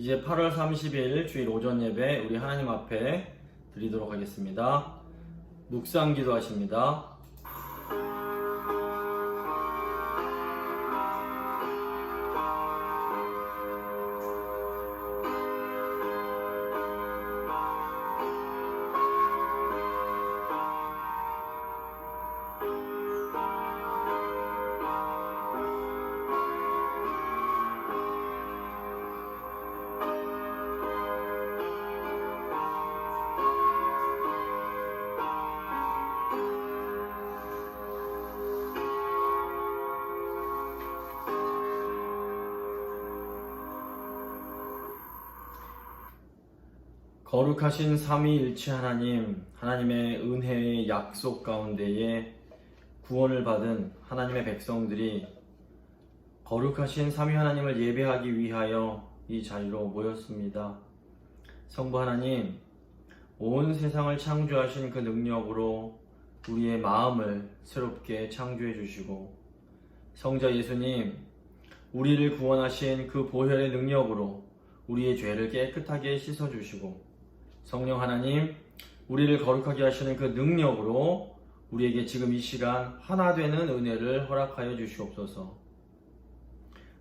이제 8월 30일 주일 오전 예배 우리 하나님 앞에 드리도록 하겠습니다. 묵상 기도하십니다. 거룩하신 삼위일체 하나님, 하나님의 은혜의 약속 가운데에 구원을 받은 하나님의 백성들이 거룩하신 삼위 하나님을 예배하기 위하여 이 자리로 모였습니다. 성부 하나님, 온 세상을 창조하신 그 능력으로 우리의 마음을 새롭게 창조해 주시고, 성자 예수님, 우리를 구원하신 그 보혈의 능력으로 우리의 죄를 깨끗하게 씻어 주시고, 성령 하나님, 우리를 거룩하게 하시는 그 능력으로 우리에게 지금 이 시간 하나 되는 은혜를 허락하여 주시옵소서.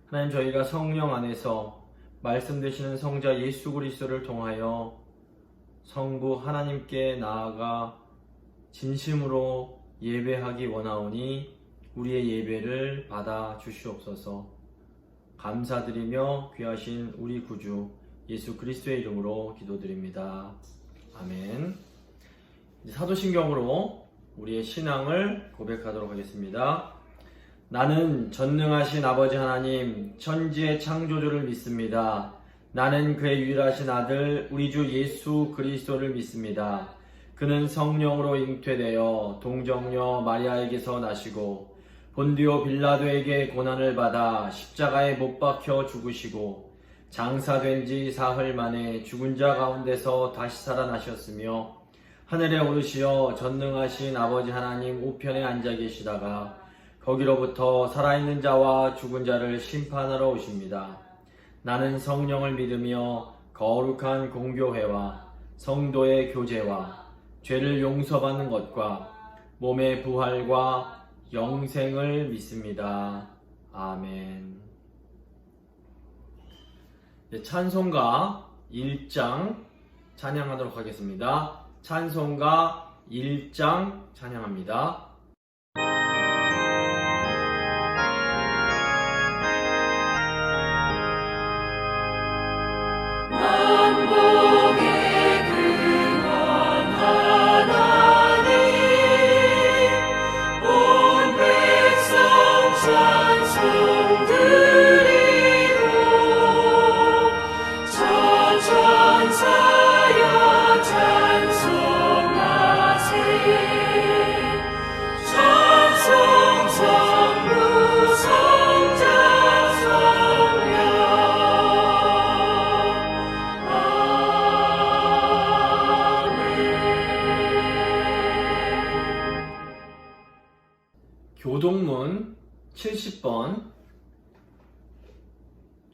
하나님, 저희가 성령 안에서 말씀 되시는 성자 예수 그리스도를 통하여 성부 하나님께 나아가 진심으로 예배하기 원하오니 우리의 예배를 받아 주시옵소서. 감사드리며 귀하신 우리 구주 예수 그리스도의 이름으로 기도드립니다. 아멘. 이제 사도신경으로 우리의 신앙을 고백하도록 하겠습니다. 나는 전능하신 아버지 하나님, 천지의 창조주를 믿습니다. 나는 그의 유일하신 아들 우리 주 예수 그리스도를 믿습니다. 그는 성령으로 잉태되어 동정녀 마리아에게서 나시고 본디오 빌라도에게 고난을 받아 십자가에 못 박혀 죽으시고 장사된 지 사흘 만에 죽은 자 가운데서 다시 살아나셨으며 하늘에 오르시어 전능하신 아버지 하나님 우편에 앉아 계시다가 거기로부터 살아있는 자와 죽은 자를 심판하러 오십니다. 나는 성령을 믿으며 거룩한 공교회와 성도의 교제와 죄를 용서받는 것과 몸의 부활과 영생을 믿습니다. 아멘. 찬송가 1장 찬양하도록 하겠습니다. 찬송가 1장 찬양합니다.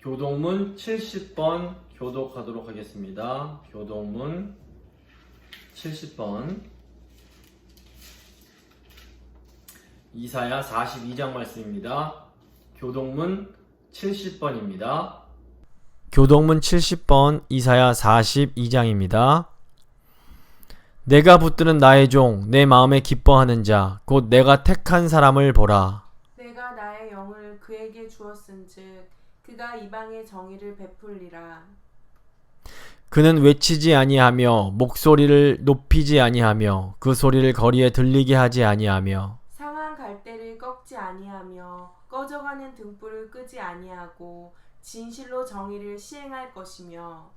교동문 70번 교독하도록 하겠습니다. 교동문 70번 이사야 42장 말씀입니다. 교동문 70번입니다. 교동문 70번 이사야 42장입니다. 내가 붙드는 나의 종, 내 마음에 기뻐하는 자, 곧 내가 택한 사람을 보라. 내가 나의 영을 그에게 주었은즉 그가 이방의 정의를 베풀리라. 그는 외치지 아니하며 목소리를 높이지 아니하며 그 소리를 거리에 들리게 하지 아니하며 상한 갈대를 꺾지 아니하며 꺼져가는 등불을 끄지 아니하고 진실로 정의를 시행할 것이며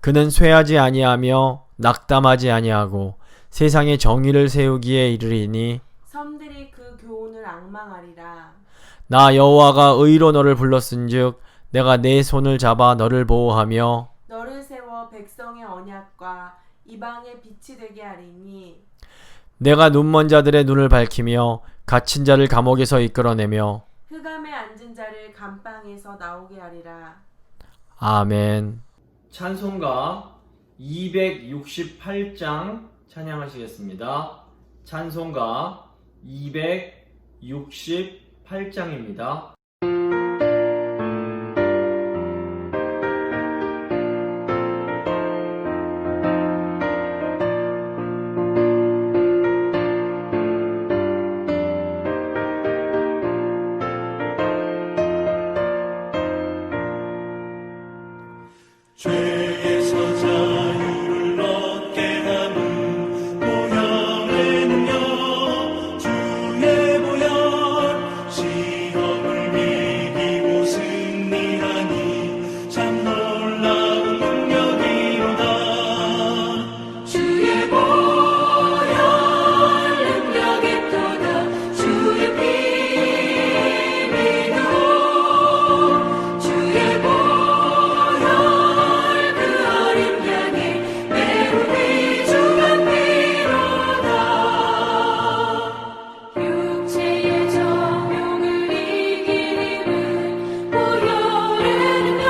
그는 쇠하지 아니하며 낙담하지 아니하고 세상에 정의를 세우기에 이르리니 섬들이 그 교훈을 앙망하리라. 나 여호와가 의로 너를 불렀은즉 내가 내 손을 잡아 너를 보호하며 너를 세워 백성의 언약과 이방의 빛이 되게 하리니 내가 눈먼 자들의 눈을 밝히며 갇힌 자를 감옥에서 이끌어내며 흑암에 앉은 자를 감방에서 나오게 하리라. 아멘. 찬송가 268장 찬양하시겠습니다. 찬송가 268장입니다. 죄에서 자유를 얻게 하는 보혈의 능력 주의 보혈 시험을 이기고 승리하니 참 놀라운 능력이로다 주의 보혈 능력이 또다 주의 피 믿어 주의 보혈 육체의 정욕을 이긴 힘은 보혈의 능력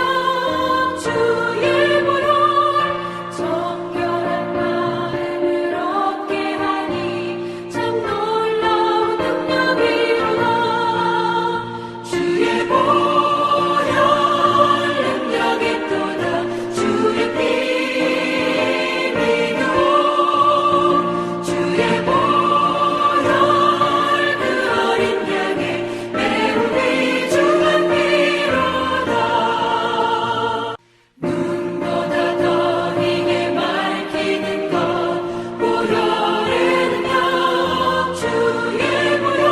주의 보혈 정결한 마음을 얻게 하니 참 놀라운 능력이로다 주의 보혈 능력이 또다 주의 피 믿어 주의 보혈 눈보다 더 희게 밝히는 것 보혈의 능력 주의 보혈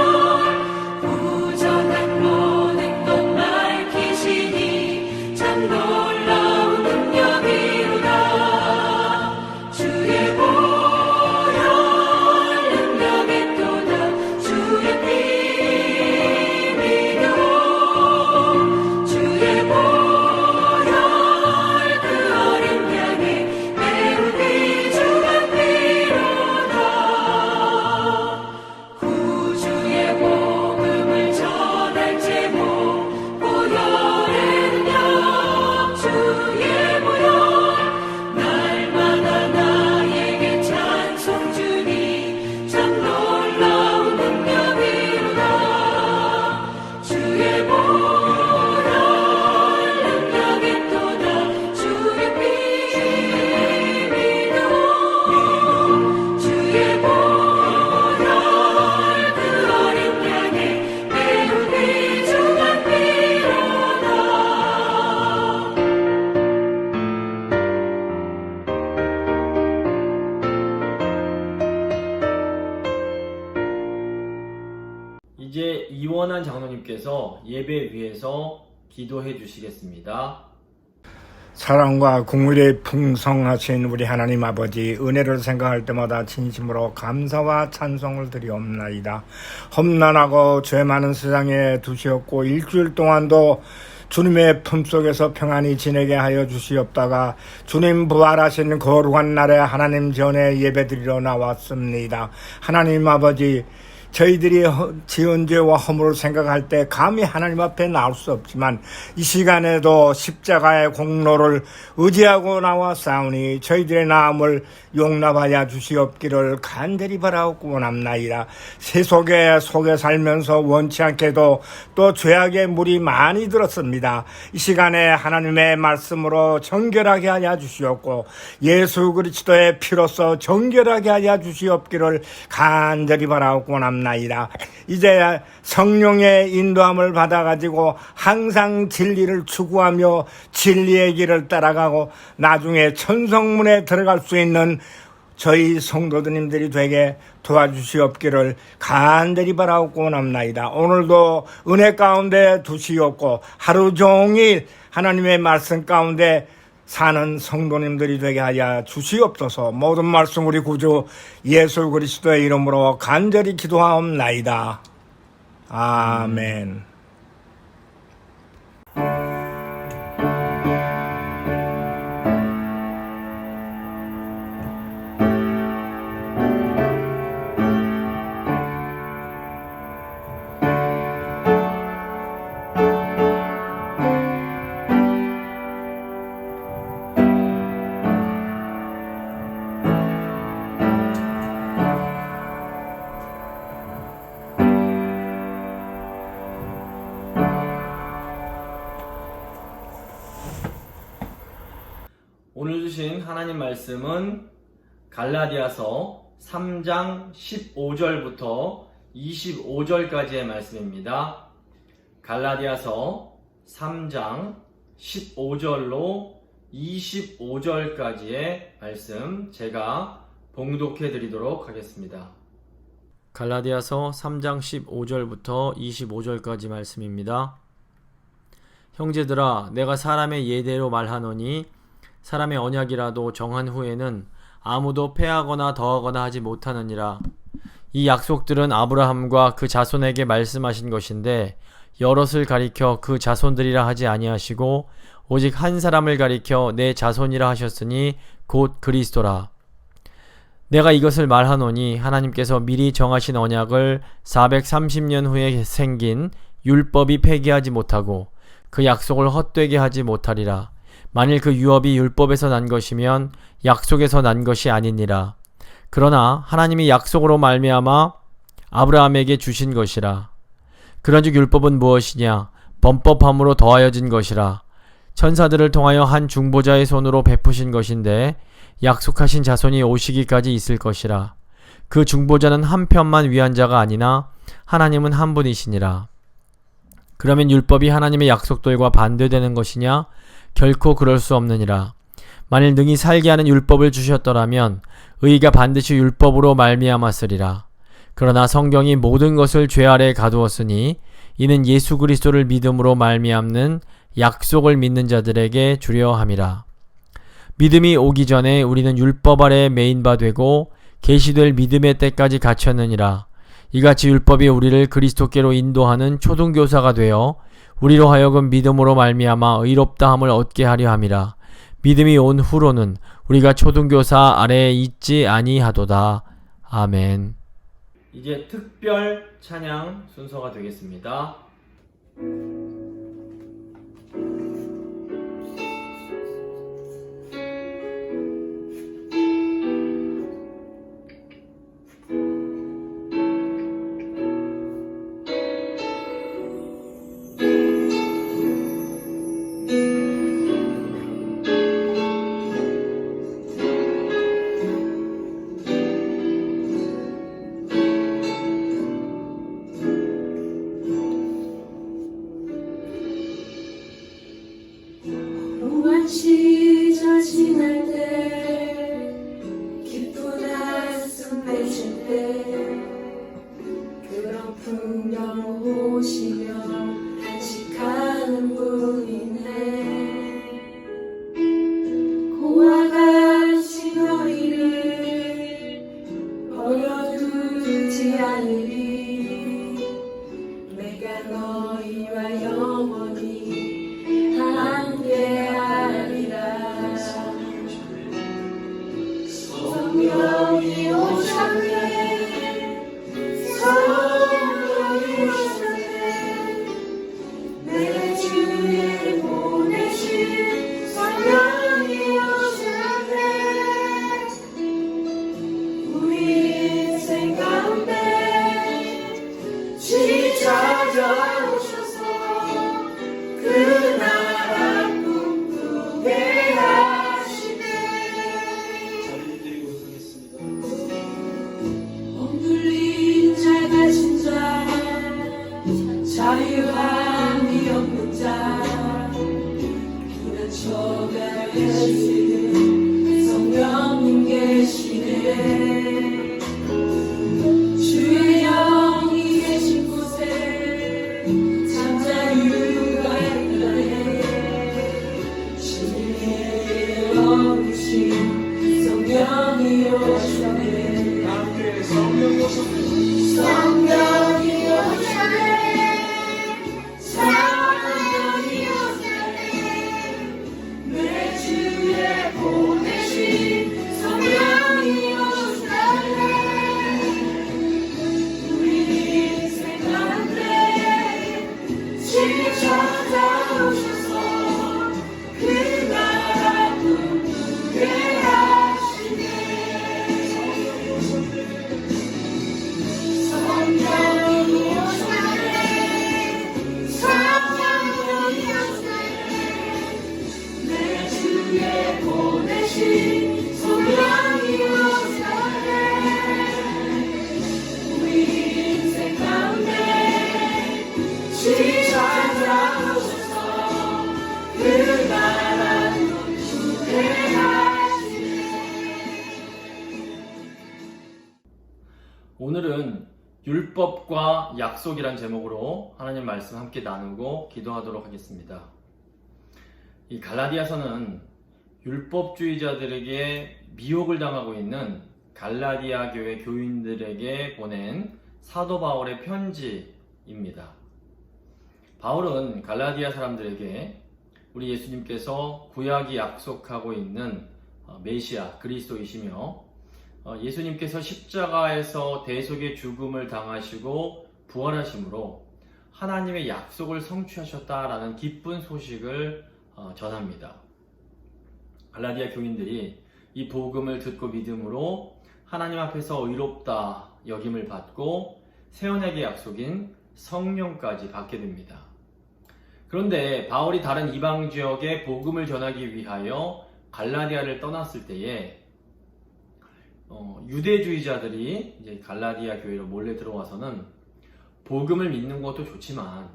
부정한 모든 것 밝히시니 참 놀라운 능력이로다 주의 보혈 능력이 또다 주의 피 믿어 주의 보혈 구주의 복음을 전할 제목 보혈의 능력 주의 보혈 날마다 나에게 찬송 주니 참 놀라운 능력이로다 주의 보혈 능력이 또다 주의 피 믿어 주의 보혈 이제 이원한 장로님께서 예배 위에서 기도해 주시겠습니다. 사랑과 국물이 풍성하신 우리 하나님 아버지, 은혜를 생각할 때마다 진심으로 감사와 찬송을 드리옵나이다. 험난하고 죄 많은 세상에 두시었고 일주일 동안도 주님의 품속에서 평안히 지내게 하여 주시옵다가 주님 부활하신 거룩한 날에 하나님 전에 예배드리러 나왔습니다. 하나님 아버지, 저희들이 지은 죄와 허물을 생각할 때 감히 하나님 앞에 나올 수 없지만 이 시간에도 십자가의 공로를 의지하고 나와 싸우니 저희들의 나음을 용납하여 주시옵기를 간절히 바라옵고 원합나이다. 세속에 속에 살면서 원치 않게도 또 죄악의 물이 많이 들었습니다. 이 시간에 하나님의 말씀으로 정결하게 하여 주시옵고 예수 그리스도의 피로써 정결하게 하여 주시옵기를 간절히 바라옵고 원합니다. 이제 성령의 인도함을 받아가지고 항상 진리를 추구하며 진리의 길을 따라가고 나중에 천성문에 들어갈 수 있는 저희 성도들님들이 되게 도와주시옵기를 간절히 바라옵고 원합나이다. 오늘도 은혜 가운데 두시옵고 하루 종일 하나님의 말씀 가운데 사는 성도님들이 되게 하여 주시옵소서. 모든 말씀 우리 구주 예수 그리스도의 이름으로 간절히 기도하옵나이다. 아멘. 하나님 말씀은 갈라디아서 3장 15절부터 25절까지의 말씀입니다. 갈라디아서 3장 15절로 25절까지의 말씀 제가 봉독해 드리도록 하겠습니다. 갈라디아서 3장 15절부터 25절까지 말씀입니다. 형제들아, 내가 사람의 예대로 말하노니 사람의 언약이라도 정한 후에는 아무도 패하거나 더하거나 하지 못하느니라. 이 약속들은 아브라함과 그 자손에게 말씀하신 것인데 여럿을 가리켜 그 자손들이라 하지 아니하시고 오직 한 사람을 가리켜 내 자손이라 하셨으니 곧 그리스도라. 내가 이것을 말하노니 하나님께서 미리 정하신 언약을 430년 후에 생긴 율법이 폐기하지 못하고 그 약속을 헛되게 하지 못하리라. 만일 그 유업이 율법에서 난 것이면 약속에서 난 것이 아니니라. 그러나 하나님이 약속으로 말미암아 아브라함에게 주신 것이라. 그런즉 율법은 무엇이냐? 범법함으로 더하여진 것이라. 천사들을 통하여 한 중보자의 손으로 베푸신 것인데 약속하신 자손이 오시기까지 있을 것이라. 그 중보자는 한 편만 위한 자가 아니나 하나님은 한 분이시니라. 그러면 율법이 하나님의 약속들과 반대되는 것이냐? 결코 그럴 수 없느니라. 만일 능히 살게 하는 율법을 주셨더라면 의가 반드시 율법으로 말미암았으리라. 그러나 성경이 모든 것을 죄 아래에 가두었으니 이는 예수 그리스도를 믿음으로 말미암는 약속을 믿는 자들에게 주려 함이라. 믿음이 오기 전에 우리는 율법 아래에 매인 바 되고 계시될 믿음의 때까지 갇혔느니라. 이같이 율법이 우리를 그리스도께로 인도하는 초등교사가 되어 우리로 하여금 믿음으로 말미암아 의롭다함을 얻게 하려 함이라. 믿음이 온 후로는 우리가 초등교사 아래에 있지 아니하도다. 아멘. 이제 특별 찬양 순서가 되겠습니다. 시절 지날 때 기쁜 한숨 내쉴 때 그런 풍경 보시며 한식하는 분이네. 고와 같이 너희를 버려두지 않으리. 내가 너희와 영원히 함께하리라. 성령이 오셨네. 성령이 오셨네. 내 주에 보내신 성령이 오셨네. 우리 인생 가운데 찾아오셔서 그 나라 꿈꾸게 하시네. 억눌린 자 가진 자 자유함이 없는 자 부딪혀가 계시는 성령님 계시네. 주의 영이 계신 곳에 오늘은 율법과 약속이란 제목으로 하나님 말씀 함께 나누고 기도하도록 하겠습니다. 이 갈라디아서는 율법주의자들에게 미혹을 당하고 있는 갈라디아 교회 교인들에게 보낸 사도 바울의 편지입니다. 바울은 갈라디아 사람들에게 우리 예수님께서 구약이 약속하고 있는 메시아 그리스도이시며 예수님께서 십자가에서 대속의 죽음을 당하시고 부활하심으로 하나님의 약속을 성취하셨다라는 기쁜 소식을 전합니다. 갈라디아 교인들이 이 복음을 듣고 믿음으로 하나님 앞에서 의롭다 여김을 받고 새 언약의 약속인 성령까지 받게 됩니다. 그런데 바울이 다른 이방 지역에 복음을 전하기 위하여 갈라디아를 떠났을 때에 유대주의자들이 이제 갈라디아 교회로 몰래 들어와서는 복음을 믿는 것도 좋지만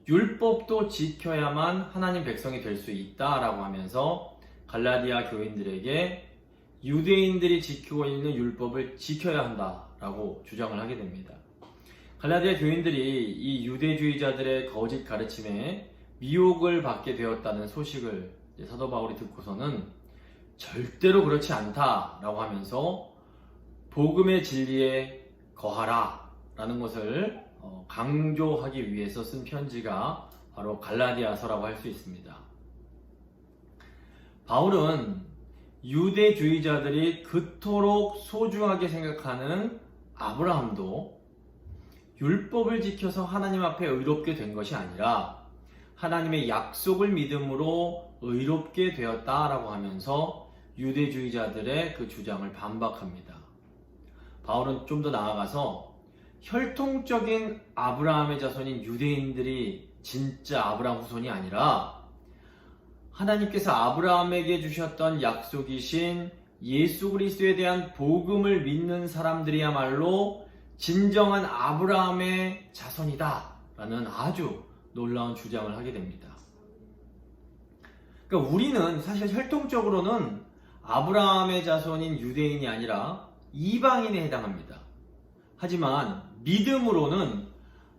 율법도 지켜야만 하나님 백성이 될 수 있다라고 하면서 갈라디아 교인들에게 유대인들이 지키고 있는 율법을 지켜야 한다라고 주장을 하게 됩니다. 갈라디아 교인들이 이 유대주의자들의 거짓 가르침에 미혹을 받게 되었다는 소식을 사도 바울이 듣고서는 절대로 그렇지 않다라고 하면서 복음의 진리에 거하라 라는 것을 강조하기 위해서 쓴 편지가 바로 갈라디아서라고 할 수 있습니다. 바울은 유대주의자들이 그토록 소중하게 생각하는 아브라함도 율법을 지켜서 하나님 앞에 의롭게 된 것이 아니라 하나님의 약속을 믿음으로 의롭게 되었다라고 하면서 유대주의자들의 그 주장을 반박합니다. 바울은 좀 더 나아가서 혈통적인 아브라함의 자손인 유대인들이 진짜 아브라함 후손이 아니라 하나님께서 아브라함에게 주셨던 약속이신 예수 그리스도에 대한 복음을 믿는 사람들이야말로 진정한 아브라함의 자손이다 라는 아주 놀라운 주장을 하게 됩니다. 그러니까 우리는 사실 혈통적으로는 아브라함의 자손인 유대인이 아니라 이방인에 해당합니다. 하지만 믿음으로는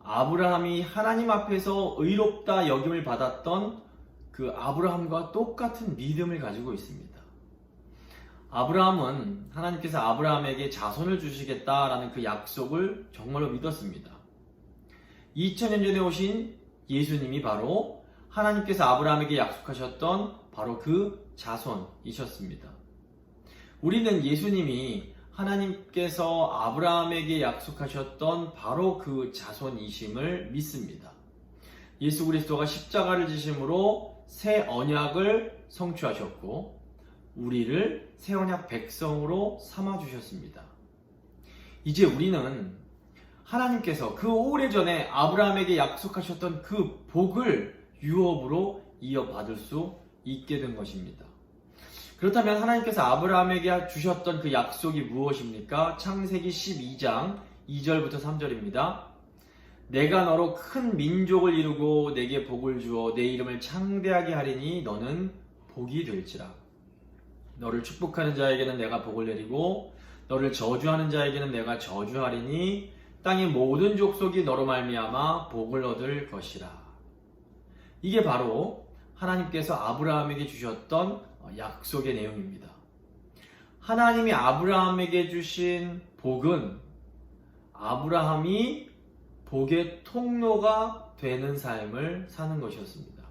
아브라함이 하나님 앞에서 의롭다 여김을 받았던 그 아브라함과 똑같은 믿음을 가지고 있습니다. 아브라함은 하나님께서 아브라함에게 자손을 주시겠다라는 그 약속을 정말로 믿었습니다. 2000년 전에 오신 예수님이 바로 하나님께서 아브라함에게 약속하셨던 바로 그 자손이셨습니다. 우리는 예수님이 하나님께서 아브라함에게 약속하셨던 바로 그 자손이심을 믿습니다. 예수 그리스도가 십자가를 지심으로 새 언약을 성취하셨고 우리를 새 언약 백성으로 삼아주셨습니다. 이제 우리는 하나님께서 그 오래전에 아브라함에게 약속하셨던 그 복을 유업으로 이어받을 수 있게 된 것입니다. 그렇다면 하나님께서 아브라함에게 주셨던 그 약속이 무엇입니까? 창세기 12장 2절부터 3절입니다. 내가 너로 큰 민족을 이루고 내게 복을 주어 내 이름을 창대하게 하리니 너는 복이 될지라. 너를 축복하는 자에게는 내가 복을 내리고 너를 저주하는 자에게는 내가 저주하리니 땅의 모든 족속이 너로 말미암아 복을 얻을 것이라. 이게 바로 하나님께서 아브라함에게 주셨던 약속의 내용입니다. 하나님이 아브라함에게 주신 복은 아브라함이 복의 통로가 되는 삶을 사는 것이었습니다.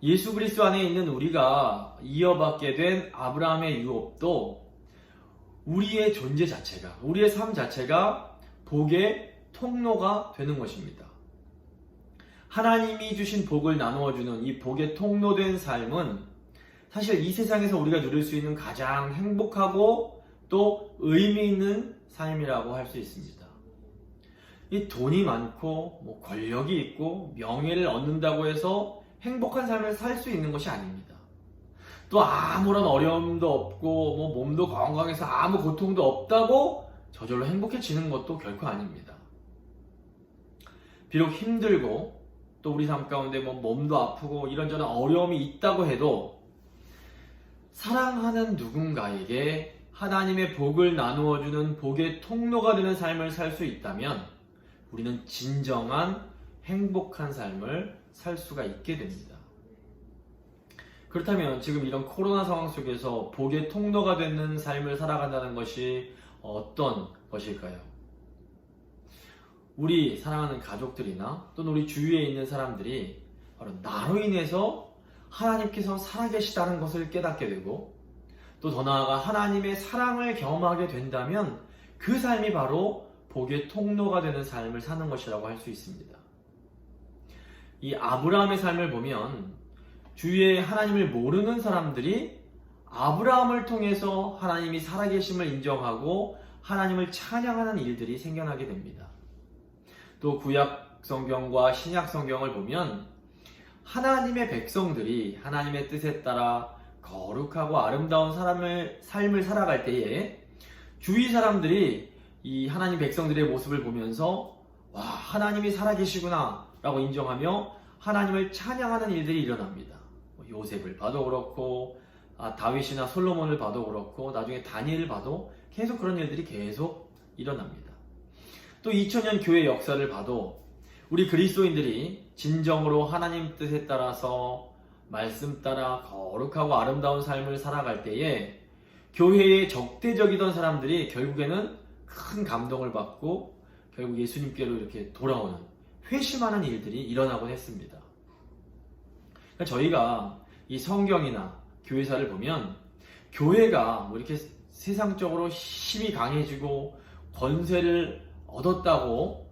예수 그리스도 안에 있는 우리가 이어받게 된 아브라함의 유업도 우리의 존재 자체가, 우리의 삶 자체가 복의 통로가 되는 것입니다. 하나님이 주신 복을 나누어주는 이 복의 통로된 삶은 사실 이 세상에서 우리가 누릴 수 있는 가장 행복하고 또 의미 있는 삶이라고 할 수 있습니다. 이 돈이 많고 권력이 있고 명예를 얻는다고 해서 행복한 삶을 살 수 있는 것이 아닙니다. 또 아무런 어려움도 없고 몸도 건강해서 아무 고통도 없다고 저절로 행복해지는 것도 결코 아닙니다. 비록 힘들고 또 우리 삶 가운데 몸도 아프고 이런저런 어려움이 있다고 해도 사랑하는 누군가에게 하나님의 복을 나누어주는 복의 통로가 되는 삶을 살 수 있다면 우리는 진정한 행복한 삶을 살 수가 있게 됩니다. 그렇다면 지금 이런 코로나 상황 속에서 복의 통로가 되는 삶을 살아간다는 것이 어떤 것일까요? 우리 사랑하는 가족들이나 또는 우리 주위에 있는 사람들이 바로 나로 인해서 하나님께서 살아계시다는 것을 깨닫게 되고 또 더 나아가 하나님의 사랑을 경험하게 된다면 그 삶이 바로 복의 통로가 되는 삶을 사는 것이라고 할 수 있습니다. 이 아브라함의 삶을 보면 주위에 하나님을 모르는 사람들이 아브라함을 통해서 하나님이 살아계심을 인정하고 하나님을 찬양하는 일들이 생겨나게 됩니다. 또 구약 성경과 신약 성경을 보면 하나님의 백성들이 하나님의 뜻에 따라 거룩하고 아름다운 삶을 살아갈 때에 주위 사람들이 이 하나님 백성들의 모습을 보면서 와, 하나님이 살아계시구나 라고 인정하며 하나님을 찬양하는 일들이 일어납니다. 요셉을 봐도 그렇고 다윗이나 솔로몬을 봐도 그렇고 나중에 다니엘을 봐도 계속 그런 일들이 계속 일어납니다. 또 2000년 교회 역사를 봐도 우리 그리스도인들이 진정으로 하나님 뜻에 따라서 말씀 따라 거룩하고 아름다운 삶을 살아갈 때에 교회에 적대적이던 사람들이 결국에는 큰 감동을 받고 결국 예수님께로 이렇게 돌아오는 회심하는 일들이 일어나곤 했습니다. 그러니까 저희가 이 성경이나 교회사를 보면 교회가 뭐 이렇게 세상적으로 힘이 강해지고 권세를 얻었다고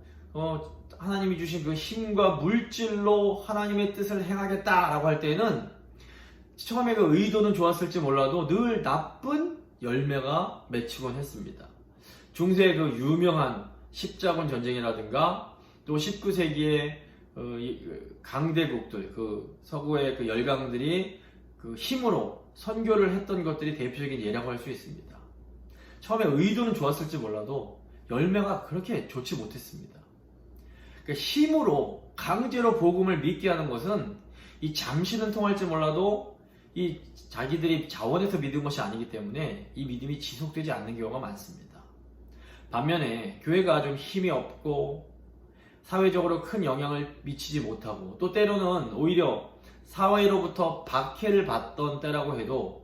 하나님이 주신 그 힘과 물질로 하나님의 뜻을 행하겠다라고 할 때는 처음에 그 의도는 좋았을지 몰라도 늘 나쁜 열매가 맺히곤 했습니다. 중세 그 유명한 십자군 전쟁이라든가 또 19세기의 강대국들, 그 서구의 그 열강들이 그 힘으로 선교를 했던 것들이 대표적인 예라고 할 수 있습니다. 처음에 의도는 좋았을지 몰라도 열매가 그렇게 좋지 못했습니다. 그러니까 힘으로 강제로 복음을 믿게 하는 것은 이 잠시는 통할지 몰라도 이 자기들이 자원해서 믿은 것이 아니기 때문에 이 믿음이 지속되지 않는 경우가 많습니다. 반면에 교회가 좀 힘이 없고 사회적으로 큰 영향을 미치지 못하고 또 때로는 오히려 사회로부터 박해를 받던 때라고 해도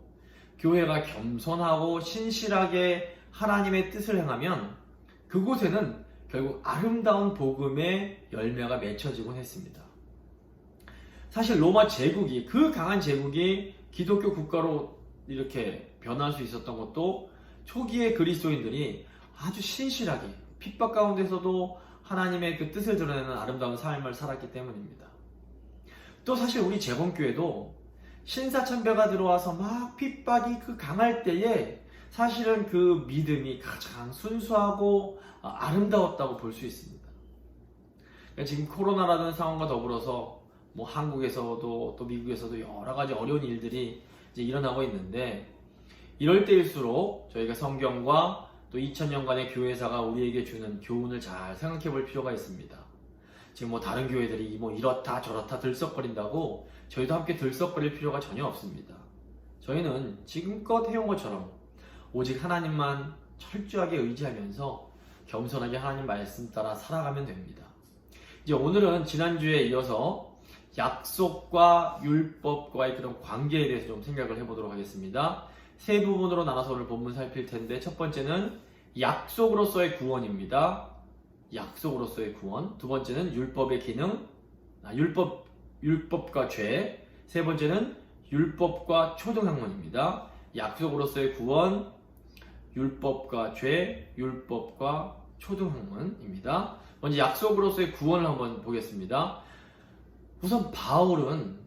교회가 겸손하고 신실하게 하나님의 뜻을 행하면 그곳에는 결국 아름다운 복음의 열매가 맺혀지곤 했습니다. 사실 로마 제국이, 그 강한 제국이 기독교 국가로 이렇게 변할 수 있었던 것도 초기의 그리스도인들이 아주 신실하게 핍박 가운데서도 하나님의 그 뜻을 드러내는 아름다운 삶을 살았기 때문입니다. 또 사실 우리 재봉교회도 신사참배가 들어와서 막 핍박이 그 강할 때에 사실은 그 믿음이 가장 순수하고 아름다웠다고 볼 수 있습니다. 그러니까 지금 코로나라는 상황과 더불어서 뭐 한국에서도 또 미국에서도 여러 가지 어려운 일들이 이제 일어나고 있는데 이럴 때일수록 저희가 성경과 또 2000년간의 교회사가 우리에게 주는 교훈을 잘 생각해 볼 필요가 있습니다. 지금 뭐 다른 교회들이 뭐 이렇다 저렇다 들썩거린다고 저희도 함께 들썩거릴 필요가 전혀 없습니다. 저희는 지금껏 해온 것처럼 오직 하나님만 철저하게 의지하면서 겸손하게 하나님 말씀 따라 살아가면 됩니다. 이제 오늘은 지난주에 이어서 약속과 율법과의 그런 관계에 대해서 좀 생각을 해보도록 하겠습니다. 세 부분으로 나눠서 오늘 본문 살필 텐데 첫 번째는 약속으로서의 구원입니다. 약속으로서의 구원. 두 번째는 율법의 기능, 율법과 죄. 세 번째는 율법과 초등학문입니다. 약속으로서의 구원, 율법과 죄, 율법과 초등학문입니다. 먼저 약속으로서의 구원을 한번 보겠습니다. 우선 바울은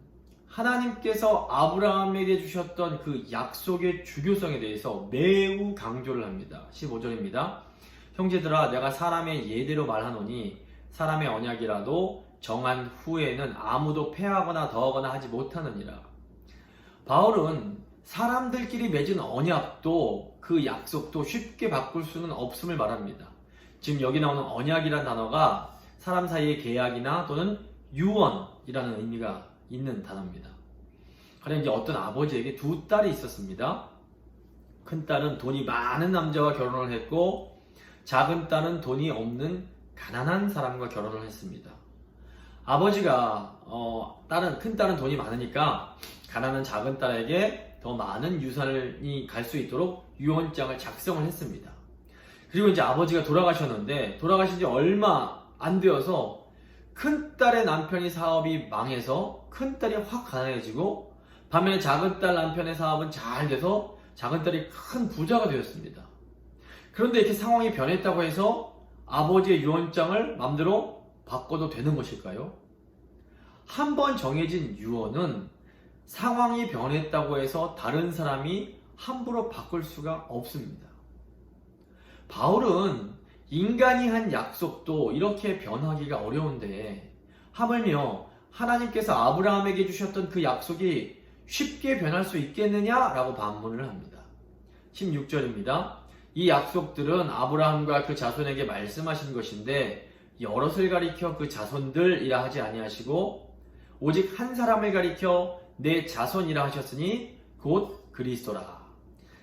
하나님께서 아브라함에게 주셨던 그 약속의 중요성에 대해서 매우 강조를 합니다. 15절입니다. 형제들아 내가 사람의 예대로 말하노니 사람의 언약이라도 정한 후에는 아무도 패하거나 더하거나 하지 못하느니라. 바울은 사람들끼리 맺은 언약도 그 약속도 쉽게 바꿀 수는 없음을 말합니다. 지금 여기 나오는 언약이라는 단어가 사람 사이의 계약이나 또는 유언이라는 의미가 있는 단어입니다. 가령 이제 어떤 아버지에게 두 딸이 있었습니다. 큰딸은 돈이 많은 남자와 결혼을 했고 작은 딸은 돈이 없는 가난한 사람과 결혼을 했습니다. 아버지가 큰딸은 돈이 많으니까 가난한 작은 딸에게 더 많은 유산이 갈 수 있도록 유언장을 작성을 했습니다. 그리고 이제 아버지가 돌아가셨는데 돌아가신 지 얼마 안 되어서 큰딸의 남편이 사업이 망해서 큰딸이 확 가난해지고 반면에 작은딸 남편의 사업은 잘 돼서 작은딸이 큰 부자가 되었습니다. 그런데 이렇게 상황이 변했다고 해서 아버지의 유언장을 마음대로 바꿔도 되는 것일까요? 한번 정해진 유언은 상황이 변했다고 해서 다른 사람이 함부로 바꿀 수가 없습니다. 바울은 인간이 한 약속도 이렇게 변하기가 어려운데 하물며 하나님께서 아브라함에게 주셨던 그 약속이 쉽게 변할 수 있겠느냐라고 반문을 합니다. 16절입니다. 이 약속들은 아브라함과 그 자손에게 말씀하신 것인데 여럿을 가리켜 그 자손들이라 하지 아니하시고 오직 한 사람을 가리켜 내 자손이라 하셨으니 곧 그리스도라.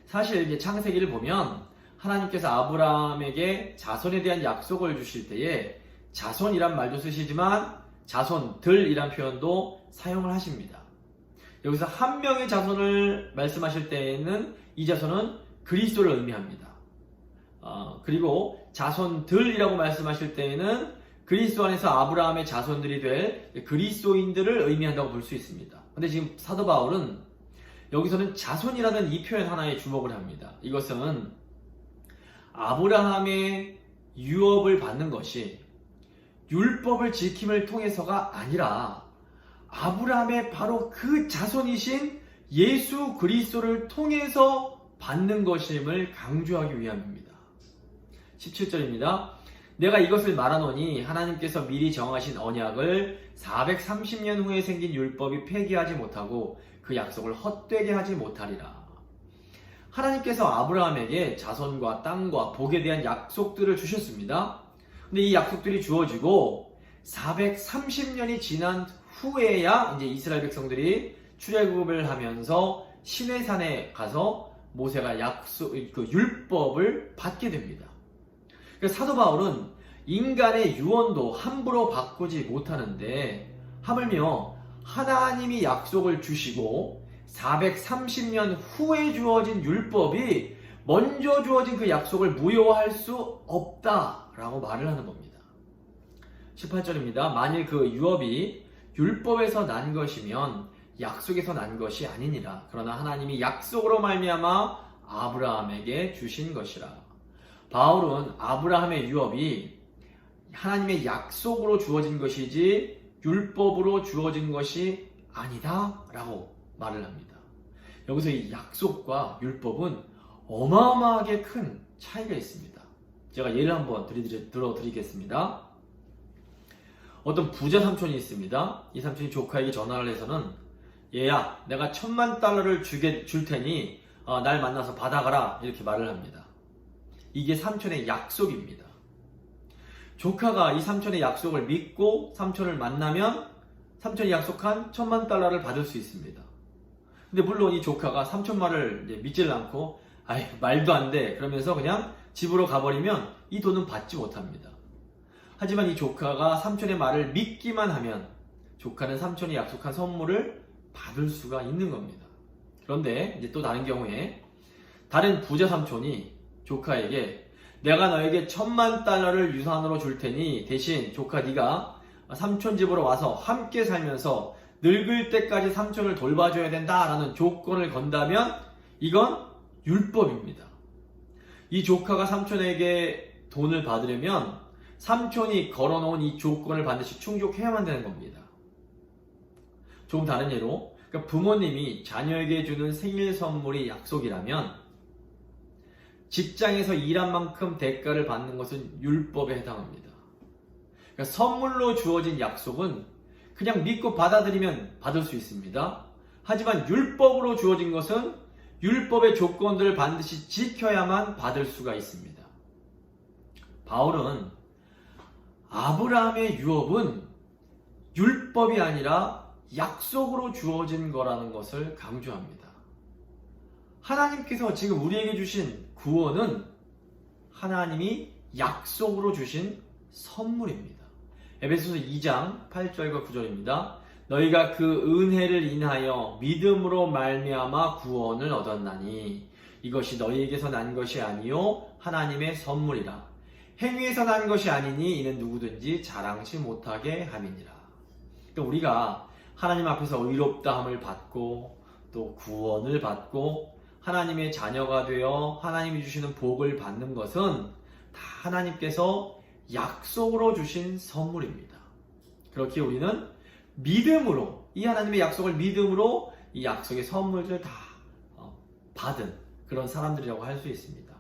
사실 이제 창세기를 보면 하나님께서 아브라함에게 자손에 대한 약속을 주실 때에 자손이란 말도 쓰시지만 자손들이란 표현도 사용을 하십니다. 여기서 한 명의 자손을 말씀하실 때에는 이 자손은 그리스도를 의미합니다. 그리고 자손들이라고 말씀하실 때에는 그리스도 안에서 아브라함의 자손들이 될 그리스도인들을 의미한다고 볼 수 있습니다. 근데 지금 사도 바울은 여기서는 자손이라는 이 표현 하나에 주목을 합니다. 이것은 아브라함의 유업을 받는 것이 율법을 지킴을 통해서가 아니라 아브라함의 바로 그 자손이신 예수 그리스도를 통해서 받는 것임을 강조하기 위함입니다. 17절입니다. 내가 이것을 말하노니 하나님께서 미리 정하신 언약을 430년 후에 생긴 율법이 폐기하지 못하고 그 약속을 헛되게 하지 못하리라. 하나님께서 아브라함에게 자손과 땅과 복에 대한 약속들을 주셨습니다. 근데 이 약속들이 주어지고 430년이 지난 후에야 이제 이스라엘 백성들이 출애굽을 하면서 시내산에 가서 모세가 그 율법을 받게 됩니다. 그래서 사도 바울은 인간의 유언도 함부로 바꾸지 못하는데 하물며 하나님이 약속을 주시고 430년 후에 주어진 율법이 먼저 주어진 그 약속을 무효할 수 없다라고 말을 하는 겁니다. 18절입니다. 만일 그 유업이 율법에서 난 것이면 약속에서 난 것이 아니니라. 그러나 하나님이 약속으로 말미암아 아브라함에게 주신 것이라. 바울은 아브라함의 유업이 하나님의 약속으로 주어진 것이지 율법으로 주어진 것이 아니다 라고 말을 합니다. 여기서 이 약속과 율법은 어마어마하게 큰 차이가 있습니다. 제가 예를 한번 들어드리겠습니다. 어떤 부자 삼촌이 있습니다. 이 삼촌이 조카에게 전화를 해서는 얘야 내가 $10,000,000를 줄 테니 날 만나서 받아가라 이렇게 말을 합니다. 이게 삼촌의 약속입니다. 조카가 이 삼촌의 약속을 믿고 삼촌을 만나면 삼촌이 약속한 $10,000,000를 받을 수 있습니다. 근데 물론 이 조카가 삼촌 말을 믿질 않고 아이 말도 안 돼 그러면서 그냥 집으로 가버리면 이 돈은 받지 못합니다. 하지만 이 조카가 삼촌의 말을 믿기만 하면 조카는 삼촌이 약속한 선물을 받을 수가 있는 겁니다. 그런데 이제 또 다른 경우에 다른 부자 삼촌이 조카에게 내가 너에게 $10,000,000를 유산으로 줄 테니 대신 조카 네가 삼촌 집으로 와서 함께 살면서 늙을 때까지 삼촌을 돌봐줘야 된다라는 조건을 건다면 이건 율법입니다. 이 조카가 삼촌에게 돈을 받으려면 삼촌이 걸어놓은 이 조건을 반드시 충족해야만 되는 겁니다. 조금 다른 예로 그러니까 부모님이 자녀에게 주는 생일 선물이 약속이라면 직장에서 일한 만큼 대가를 받는 것은 율법에 해당합니다. 그러니까 선물로 주어진 약속은 그냥 믿고 받아들이면 받을 수 있습니다. 하지만 율법으로 주어진 것은 율법의 조건들을 반드시 지켜야만 받을 수가 있습니다. 바울은 아브라함의 유업은 율법이 아니라 약속으로 주어진 거라는 것을 강조합니다. 하나님께서 지금 우리에게 주신 구원은 하나님이 약속으로 주신 선물입니다. 에베소서 2장 8절과 9절입니다. 너희가 그 은혜를 인하여 믿음으로 말미암아 구원을 얻었나니 이것이 너희에게서 난 것이 아니요 하나님의 선물이라. 행위에서 난 것이 아니니 이는 누구든지 자랑치 못하게 함이니라. 그러니까 우리가 하나님 앞에서 의롭다함을 받고 또 구원을 받고 하나님의 자녀가 되어 하나님이 주시는 복을 받는 것은 다 하나님께서 약속으로 주신 선물입니다. 그렇게 우리는 믿음으로, 이 하나님의 약속을 믿음으로 이 약속의 선물을 다 받은 그런 사람들이라고 할 수 있습니다.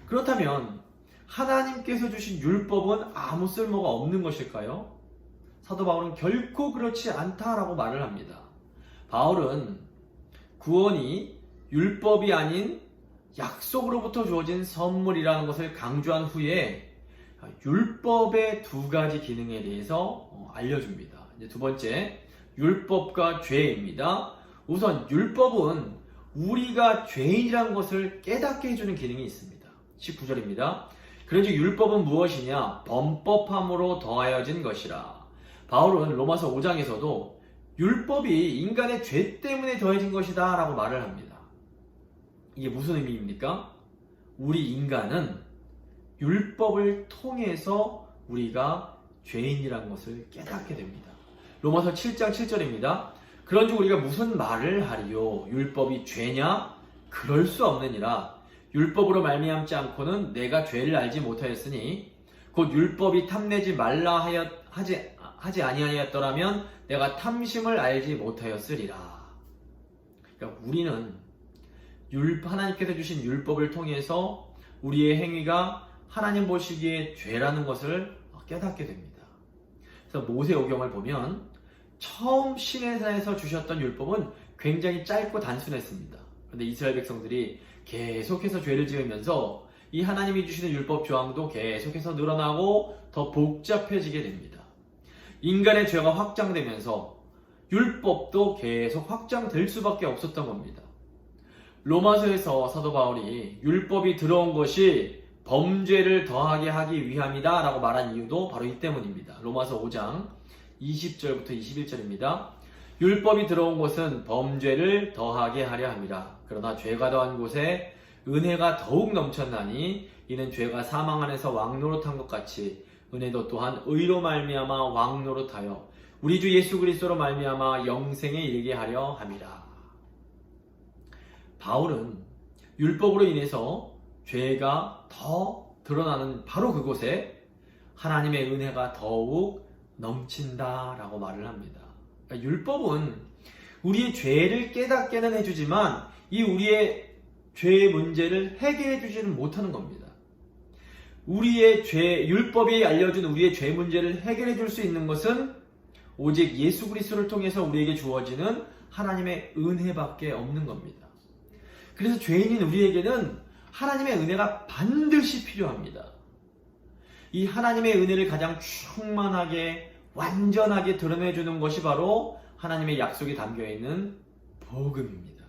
그렇다면 하나님께서 주신 율법은 아무 쓸모가 없는 것일까요? 사도 바울은 결코 그렇지 않다라고 말을 합니다. 바울은 구원이 율법이 아닌 약속으로부터 주어진 선물이라는 것을 강조한 후에 율법의 두 가지 기능에 대해서 알려줍니다. 이제 두 번째, 율법과 죄입니다. 우선 율법은 우리가 죄인이라는 것을 깨닫게 해주는 기능이 있습니다. 19절입니다. 그런즉 율법은 무엇이냐? 범법함으로 더하여진 것이라. 바울은 로마서 5장에서도 율법이 인간의 죄 때문에 더해진 것이다 라고 말을 합니다. 이게 무슨 의미입니까? 우리 인간은 율법을 통해서 우리가 죄인이라는 것을 깨닫게 됩니다. 로마서 7장 7절입니다. 그런즉 우리가 무슨 말을 하리요? 율법이 죄냐? 그럴 수 없느니라. 율법으로 말미암지 않고는 내가 죄를 알지 못하였으니 곧 율법이 탐내지 말라 하지 아니하였더라면 내가 탐심을 알지 못하였으리라. 그러니까 우리는 하나님께서 주신 율법을 통해서 우리의 행위가 하나님 보시기에 죄라는 것을 깨닫게 됩니다. 그래서 모세오경을 보면 처음 시내산에서 주셨던 율법은 굉장히 짧고 단순했습니다. 그런데 이스라엘 백성들이 계속해서 죄를 지으면서 이 하나님이 주시는 율법 조항도 계속해서 늘어나고 더 복잡해지게 됩니다. 인간의 죄가 확장되면서 율법도 계속 확장될 수밖에 없었던 겁니다. 로마서에서 사도 바울이 율법이 들어온 것이 범죄를 더하게 하기 위함이다 라고 말한 이유도 바로 이 때문입니다. 로마서 5장 20절부터 21절입니다. 율법이 들어온 것은 범죄를 더하게 하려 함이라. 그러나 죄가 더한 곳에 은혜가 더욱 넘쳤나니 이는 죄가 사망 안에서 왕노릇한 것 같이 은혜도 또한 의로 말미암아 왕노릇하여 우리 주 예수 그리스도로 말미암아 영생에 이르게 하려 함이라. 바울은 율법으로 인해서 죄가 더 드러나는 바로 그곳에 하나님의 은혜가 더욱 넘친다라고 말을 합니다. 그러니까 율법은 우리의 죄를 깨닫게는 해주지만 이 우리의 죄의 문제를 해결해 주지는 못하는 겁니다. 우리의 율법이 알려준 우리의 죄 문제를 해결해 줄 수 있는 것은 오직 예수 그리스도를 통해서 우리에게 주어지는 하나님의 은혜밖에 없는 겁니다. 그래서 죄인인 우리에게는 하나님의 은혜가 반드시 필요합니다. 이 하나님의 은혜를 가장 충만하게 완전하게 드러내주는 것이 바로 하나님의 약속이 담겨있는 복음입니다.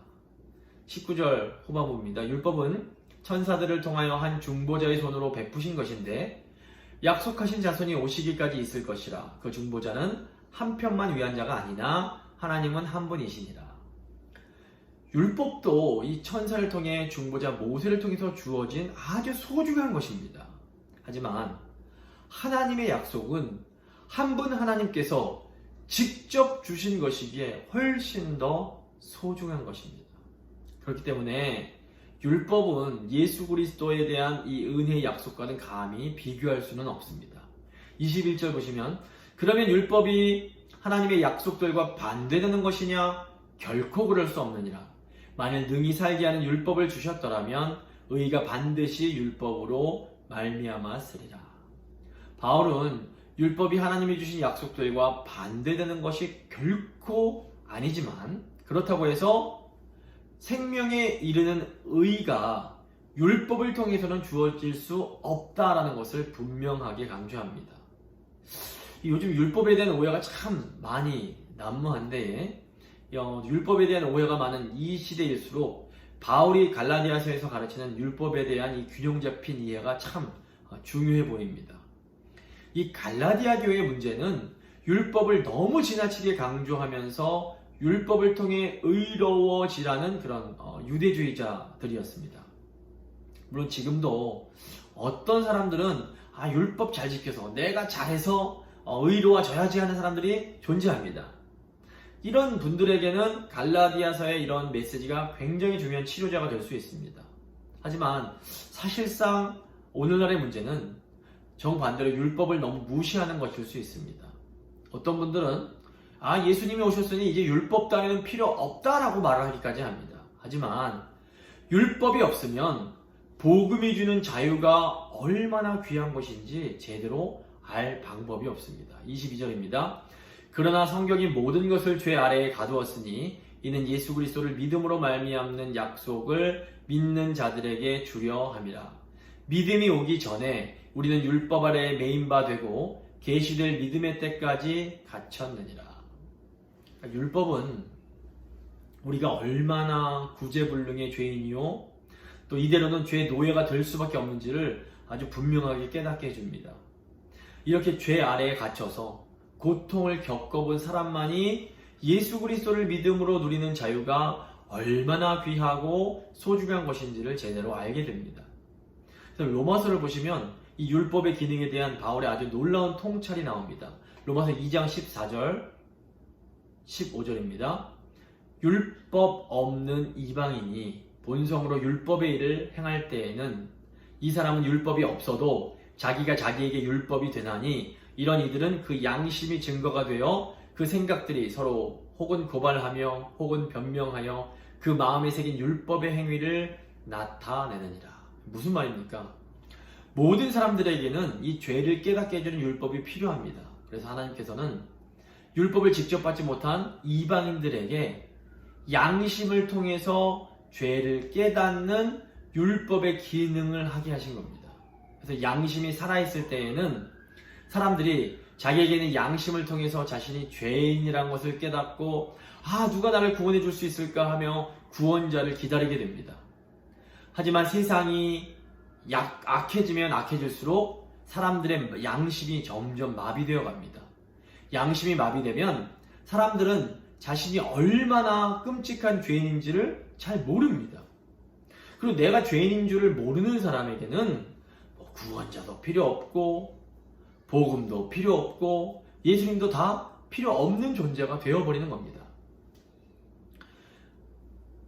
19절 후반부입니다. 율법은 천사들을 통하여 한 중보자의 손으로 베푸신 것인데 약속하신 자손이 오시기까지 있을 것이라. 그 중보자는 한 편만 위한 자가 아니나 하나님은 한 분이시니라. 율법도 이 천사를 통해 중보자 모세를 통해서 주어진 아주 소중한 것입니다. 하지만 하나님의 약속은 한 분 하나님께서 직접 주신 것이기에 훨씬 더 소중한 것입니다. 그렇기 때문에 율법은 예수 그리스도에 대한 이 은혜의 약속과는 감히 비교할 수는 없습니다. 21절 보시면 그러면 율법이 하나님의 약속들과 반대되는 것이냐? 결코 그럴 수 없느니라. 만일 능히 살게 하는 율법을 주셨더라면 의가 반드시 율법으로 말미암았으리라. 바울은 율법이 하나님이 주신 약속들과 반대되는 것이 결코 아니지만 그렇다고 해서 생명에 이르는 의가 율법을 통해서는 주어질 수 없다라는 것을 분명하게 강조합니다. 요즘 율법에 대한 오해가 참 많이 난무한데 율법에 대한 오해가 많은 이 시대일수록 바울이 갈라디아서에서 가르치는 율법에 대한 이 균형 잡힌 이해가 참 중요해 보입니다. 이 갈라디아 교회의 문제는 율법을 너무 지나치게 강조하면서 율법을 통해 의로워지라는 그런 유대주의자들이었습니다. 물론 지금도 어떤 사람들은 율법 잘 지켜서 내가 잘해서 의로워져야지 하는 사람들이 존재합니다. 이런 분들에게는 갈라디아서의 이런 메시지가 굉장히 중요한 치료제가 될 수 있습니다. 하지만 사실상 오늘날의 문제는 정반대로 율법을 너무 무시하는 것일 수 있습니다. 어떤 분들은 예수님이 오셨으니 이제 율법 따위는 필요 없다라고 말하기까지 합니다. 하지만 율법이 없으면 복음이 주는 자유가 얼마나 귀한 것인지 제대로 알 방법이 없습니다. 22절입니다. 그러나 성경이 모든 것을 죄 아래에 가두었으니 이는 예수 그리스도를 믿음으로 말미암는 약속을 믿는 자들에게 주려 함이라. 믿음이 오기 전에 우리는 율법 아래에 매인 바 되고 계시될 믿음의 때까지 갇혔느니라. 그러니까 율법은 우리가 얼마나 구제불능의 죄인이요 또 이대로는 죄의 노예가 될 수밖에 없는지를 아주 분명하게 깨닫게 해줍니다. 이렇게 죄 아래에 갇혀서 고통을 겪어본 사람만이 예수 그리스도를 믿음으로 누리는 자유가 얼마나 귀하고 소중한 것인지를 제대로 알게 됩니다. 그래서 로마서를 보시면 이 율법의 기능에 대한 바울의 아주 놀라운 통찰이 나옵니다. 로마서 2장 14절 15절입니다. 율법 없는 이방인이 본성으로 율법의 일을 행할 때에는 이 사람은 율법이 없어도 자기가 자기에게 율법이 되나니 이런 이들은 그 양심이 증거가 되어 그 생각들이 서로 혹은 고발하며 혹은 변명하여 그 마음에 새긴 율법의 행위를 나타내느니라. 무슨 말입니까? 모든 사람들에게는 이 죄를 깨닫게 해주는 율법이 필요합니다. 그래서 하나님께서는 율법을 직접 받지 못한 이방인들에게 양심을 통해서 죄를 깨닫는 율법의 기능을 하게 하신 겁니다. 그래서 양심이 살아있을 때에는 사람들이 자기에게는 양심을 통해서 자신이 죄인이라는 것을 깨닫고 누가 나를 구원해 줄 수 있을까 하며 구원자를 기다리게 됩니다. 하지만 세상이 악해지면 악해질수록 사람들의 양심이 점점 마비되어 갑니다. 양심이 마비되면 사람들은 자신이 얼마나 끔찍한 죄인인지를 잘 모릅니다. 그리고 내가 죄인인 줄을 모르는 사람에게는 구원자도 필요 없고 복음도 필요 없고 예수님도 다 필요 없는 존재가 되어버리는 겁니다.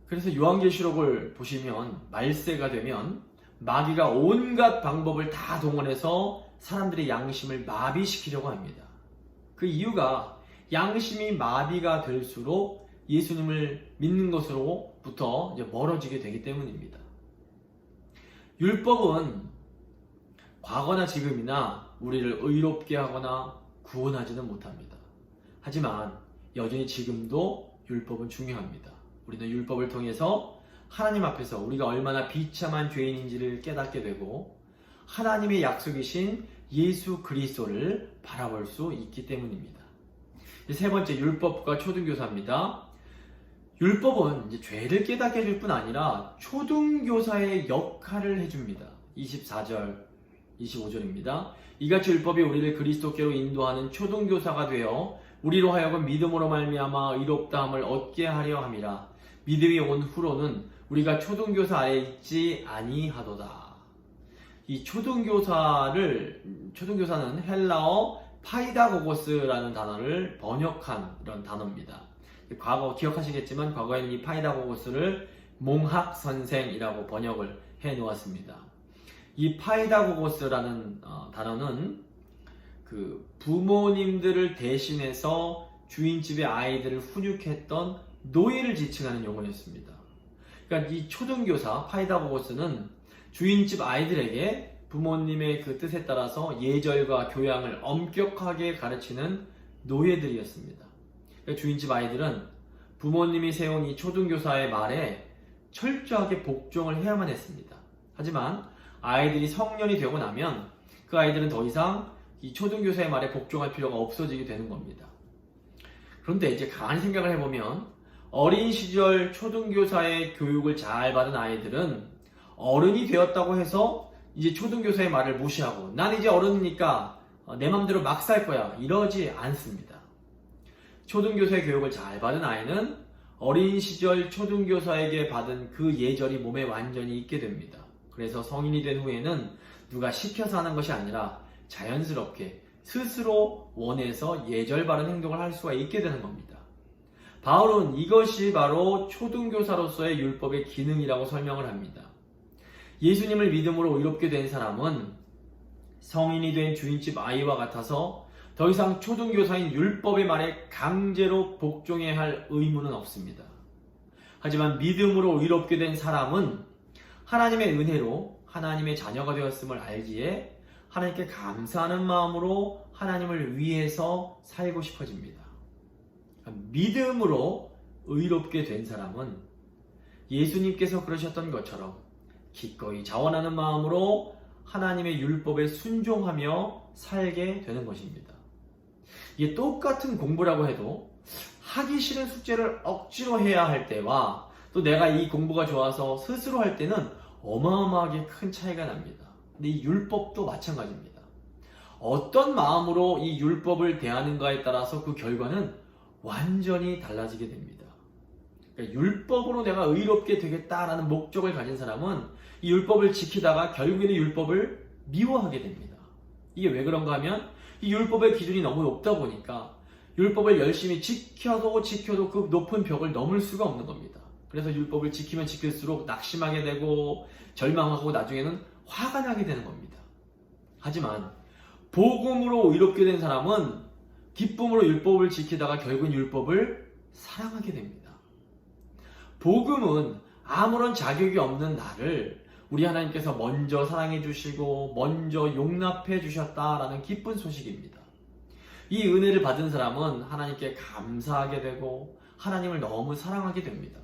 그래서 요한계시록을 보시면 말세가 되면 마귀가 온갖 방법을 다 동원해서 사람들의 양심을 마비시키려고 합니다. 그 이유가 양심이 마비가 될수록 예수님을 믿는 것으로부터 이제 멀어지게 되기 때문입니다. 율법은 과거나 지금이나 우리를 의롭게 하거나 구원하지는 못합니다. 하지만 여전히 지금도 율법은 중요합니다. 우리는 율법을 통해서 하나님 앞에서 우리가 얼마나 비참한 죄인인지를 깨닫게 되고 하나님의 약속이신 예수 그리스도를 바라볼 수 있기 때문입니다. 세 번째, 율법과 초등교사입니다. 율법은 이제 죄를 깨닫게 해줄 뿐 아니라 초등교사의 역할을 해줍니다. 24절, 25절입니다. 이같이 율법이 우리를 그리스도께로 인도하는 초등교사가 되어 우리로 하여금 믿음으로 말미암아 의롭다함을 얻게 하려 함이라. 믿음이 온 후로는 우리가 초등교사 아래에 있지 아니하도다. 이 초등교사는 헬라어 파이다고고스라는 단어를 번역한 이런 단어입니다. 과거 기억하시겠지만 과거에는 이 파이다고고스를 몽학선생이라고 번역을 해 놓았습니다. 이 파이다고고스라는 단어는 그 부모님들을 대신해서 주인집의 아이들을 훈육했던 노예를 지칭하는 용어였습니다. 그러니까 이 초등교사 파이다고고스는 주인집 아이들에게 부모님의 그 뜻에 따라서 예절과 교양을 엄격하게 가르치는 노예들이었습니다. 그러니까 주인집 아이들은 부모님이 세운 이 초등교사의 말에 철저하게 복종을 해야만 했습니다. 하지만 아이들이 성년이 되고 나면 그 아이들은 더 이상 이 초등교사의 말에 복종할 필요가 없어지게 되는 겁니다. 그런데 이제 가만히 생각을 해보면 어린 시절 초등교사의 교육을 잘 받은 아이들은 어른이 되었다고 해서 이제 초등교사의 말을 무시하고 난 이제 어른이니까 내 맘대로 막 살 거야 이러지 않습니다. 초등교사의 교육을 잘 받은 아이는 어린 시절 초등교사에게 받은 그 예절이 몸에 완전히 있게 됩니다. 그래서 성인이 된 후에는 누가 시켜서 하는 것이 아니라 자연스럽게 스스로 원해서 예절 바른 행동을 할 수가 있게 되는 겁니다. 바울은 이것이 바로 초등교사로서의 율법의 기능이라고 설명을 합니다. 예수님을 믿음으로 의롭게 된 사람은 성인이 된 주인집 아이와 같아서 더 이상 초등교사인 율법의 말에 강제로 복종해야 할 의무는 없습니다. 하지만 믿음으로 의롭게 된 사람은 하나님의 은혜로 하나님의 자녀가 되었음을 알기에 하나님께 감사하는 마음으로 하나님을 위해서 살고 싶어집니다. 믿음으로 의롭게 된 사람은 예수님께서 그러셨던 것처럼 기꺼이 자원하는 마음으로 하나님의 율법에 순종하며 살게 되는 것입니다. 이게 똑같은 공부라고 해도 하기 싫은 숙제를 억지로 해야 할 때와 또 내가 이 공부가 좋아서 스스로 할 때는 어마어마하게 큰 차이가 납니다. 근데 이 율법도 마찬가지입니다. 어떤 마음으로 이 율법을 대하는가에 따라서 그 결과는 완전히 달라지게 됩니다. 그러니까 율법으로 내가 의롭게 되겠다라는 목적을 가진 사람은 이 율법을 지키다가 결국에는 율법을 미워하게 됩니다. 이게 왜 그런가 하면 이 율법의 기준이 너무 높다 보니까 율법을 열심히 지켜도 그 높은 벽을 넘을 수가 없는 겁니다. 그래서 율법을 지키면 지킬수록 낙심하게 되고 절망하고 나중에는 화가 나게 되는 겁니다. 하지만 복음으로 의롭게 된 사람은 기쁨으로 율법을 지키다가 결국은 율법을 사랑하게 됩니다. 복음은 아무런 자격이 없는 나를 우리 하나님께서 먼저 사랑해 주시고 먼저 용납해 주셨다라는 기쁜 소식입니다. 이 은혜를 받은 사람은 하나님께 감사하게 되고 하나님을 너무 사랑하게 됩니다.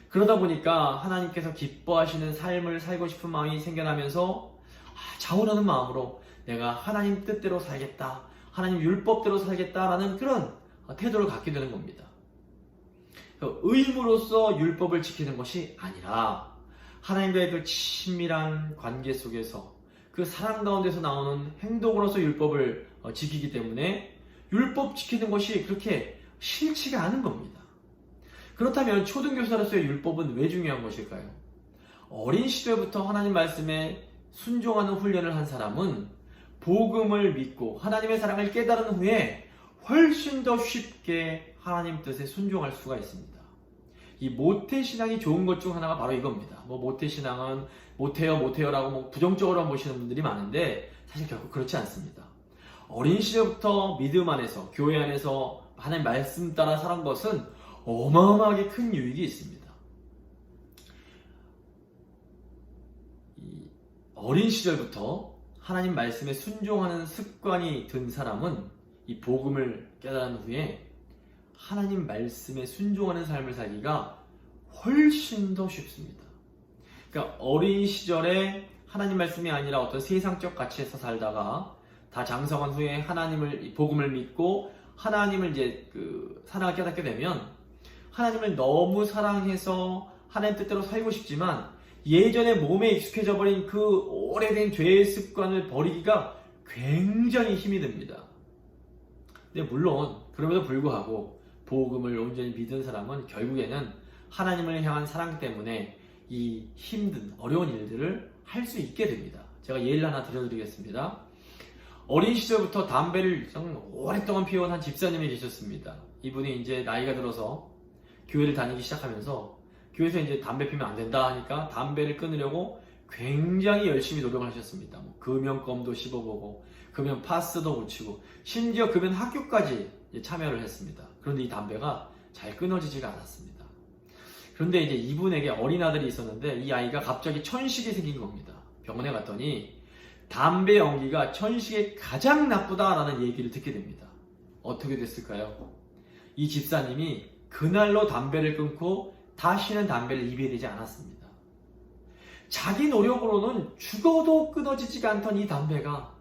그러다 보니까 하나님께서 기뻐하시는 삶을 살고 싶은 마음이 생겨나면서 자원하는 마음으로 내가 하나님 뜻대로 살겠다, 하나님 율법대로 살겠다라는 그런 태도를 갖게 되는 겁니다. 의무로서 율법을 지키는 것이 아니라 하나님과의 그 친밀한 관계 속에서 그 사랑 가운데서 나오는 행동으로서 율법을 지키기 때문에 율법 지키는 것이 그렇게 싫지가 않은 겁니다. 그렇다면 초등교사로서의 율법은 왜 중요한 것일까요? 어린 시절부터 하나님 말씀에 순종하는 훈련을 한 사람은 복음을 믿고 하나님의 사랑을 깨달은 후에 훨씬 더 쉽게 하나님 뜻에 순종할 수가 있습니다. 이 모태신앙이 좋은 것 중 하나가 바로 이겁니다. 모태신앙은 못해요라고 부정적으로 보시는 분들이 많은데 사실 결국 그렇지 않습니다. 어린 시절부터 믿음 안에서 교회 안에서 하나님 말씀 따라 살은 것은 어마어마하게 큰 유익이 있습니다. 어린 시절부터 하나님 말씀에 순종하는 습관이 든 사람은 이 복음을 깨달은 후에 하나님 말씀에 순종하는 삶을 살기가 훨씬 더 쉽습니다. 그러니까 어린 시절에 하나님 말씀이 아니라 어떤 세상적 가치에서 살다가 다 장성한 후에 복음을 믿고 하나님을 이제 사랑을 깨닫게 되면 하나님을 너무 사랑해서 하나님 뜻대로 살고 싶지만 예전에 몸에 익숙해져 버린 그 오래된 죄의 습관을 버리기가 굉장히 힘이 듭니다. 근데 물론 그럼에도 불구하고 복음을 온전히 믿은 사람은 결국에는 하나님을 향한 사랑 때문에 이 힘든 어려운 일들을 할 수 있게 됩니다. 제가 예를 하나 들려드리겠습니다. 어린 시절부터 담배를 오랫동안 피워온 한 집사님이 계셨습니다. 이분이 이제 나이가 들어서 교회를 다니기 시작하면서 교회에서 이제 담배 피면 안 된다 하니까 담배를 끊으려고 굉장히 열심히 노력을 하셨습니다. 금연검도 씹어보고 금연 파스도 붙이고 심지어 금연 학교까지 참여를 했습니다. 그런데 이 담배가 잘 끊어지지가 않았습니다. 그런데 이제 이분에게 어린 아들이 있었는데 이 아이가 갑자기 천식이 생긴 겁니다. 병원에 갔더니 담배 연기가 천식에 가장 나쁘다라는 얘기를 듣게 됩니다. 어떻게 됐을까요? 이 집사님이 그날로 담배를 끊고 다시는 담배를 입에 대지 않았습니다. 자기 노력으로는 죽어도 끊어지지가 않던 이 담배가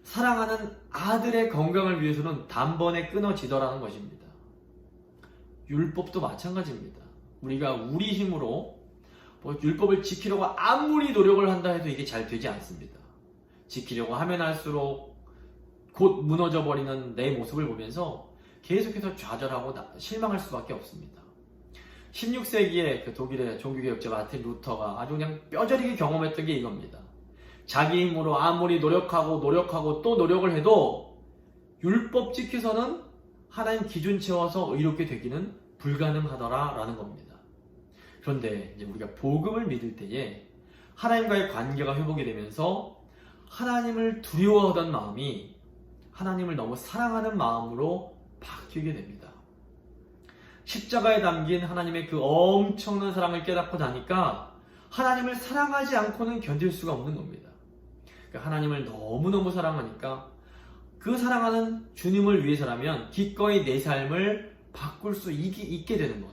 사랑하는 아들의 건강을 위해서는 단번에 끊어지더라는 것입니다. 율법도 마찬가지입니다. 우리가 우리 힘으로 율법을 지키려고 아무리 노력을 한다 해도 이게 잘 되지 않습니다. 지키려고 하면 할수록 곧 무너져 버리는 내 모습을 보면서 계속해서 좌절하고 실망할 수밖에 없습니다. 16세기에 그 독일의 종교개혁자 마틴 루터가 아주 그냥 뼈저리게 경험했던 게 이겁니다. 자기 힘으로 아무리 노력하고 또 노력을 해도 율법 지켜서는 하나님 기준 채워서 의롭게 되기는 불가능하더라라는 겁니다. 그런데 이제 우리가 복음을 믿을 때에 하나님과의 관계가 회복이 되면서 하나님을 두려워하던 마음이 하나님을 너무 사랑하는 마음으로 바뀌게 됩니다. 십자가에 담긴 하나님의 그 엄청난 사랑을 깨닫고 나니까 하나님을 사랑하지 않고는 견딜 수가 없는 겁니다. 그러니까 하나님을 너무너무 사랑하니까 그 사랑하는 주님을 위해서라면 기꺼이 내 삶을 바꿀 수 있게 되는 것.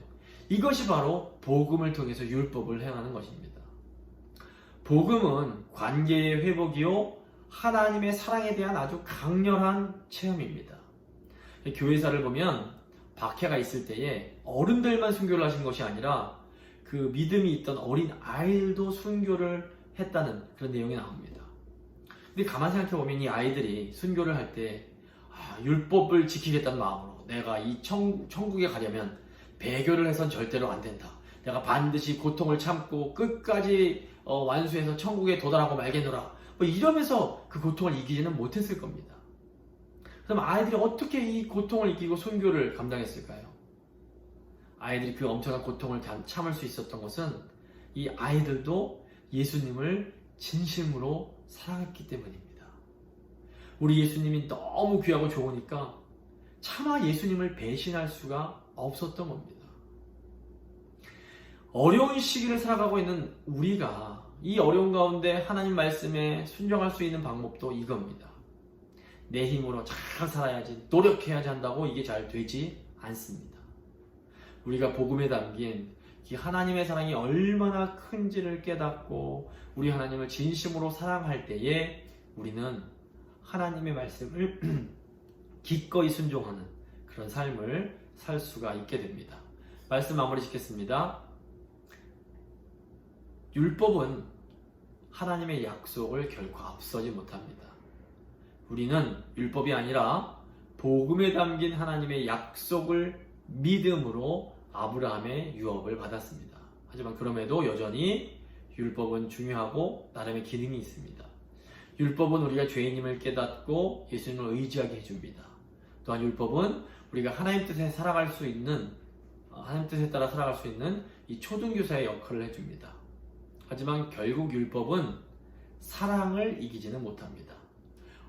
이것이 바로 복음을 통해서 율법을 행하는 것입니다. 복음은 관계의 회복이요 하나님의 사랑에 대한 아주 강렬한 체험입니다. 교회사를 보면 박해가 있을 때에 어른들만 순교를 하신 것이 아니라 그 믿음이 있던 어린 아이들도 순교를 했다는 그런 내용이 나옵니다. 근데 가만 생각해 보면 이 아이들이 순교를 할 때 율법을 지키겠다는 마음으로 내가 이 천국에 가려면 배교를 해선 절대로 안 된다. 내가 반드시 고통을 참고 끝까지 완수해서 천국에 도달하고 말겠노라. 이러면서 그 고통을 이기지는 못했을 겁니다. 그럼 아이들이 어떻게 이 고통을 이기고 순교를 감당했을까요? 아이들이 그 엄청난 고통을 참을 수 있었던 것은 이 아이들도 예수님을 진심으로 사랑했기 때문입니다. 우리 예수님이 너무 귀하고 좋으니까 차마 예수님을 배신할 수가 없었던 겁니다. 어려운 시기를 살아가고 있는 우리가 이 어려운 가운데 하나님 말씀에 순종할 수 있는 방법도 이겁니다. 내 힘으로 잘 살아야지, 노력해야지 한다고 이게 잘 되지 않습니다. 우리가 복음에 담긴 이 하나님의 사랑이 얼마나 큰지를 깨닫고 우리 하나님을 진심으로 사랑할 때에 우리는 하나님의 말씀을 기꺼이 순종하는 그런 삶을 살 수가 있게 됩니다. 말씀 마무리 짓겠습니다. 율법은 하나님의 약속을 결코 앞서지 못합니다. 우리는 율법이 아니라 복음에 담긴 하나님의 약속을 믿음으로 아브라함의 유업을 받았습니다. 하지만 그럼에도 여전히 율법은 중요하고 나름의 기능이 있습니다. 율법은 우리가 죄인임을 깨닫고 예수님을 의지하게 해줍니다. 또한 율법은 우리가 하나님 뜻에 살아갈 수 있는, 하나님 뜻에 따라 살아갈 수 있는 이 초등교사의 역할을 해줍니다. 하지만 결국 율법은 사랑을 이기지는 못합니다.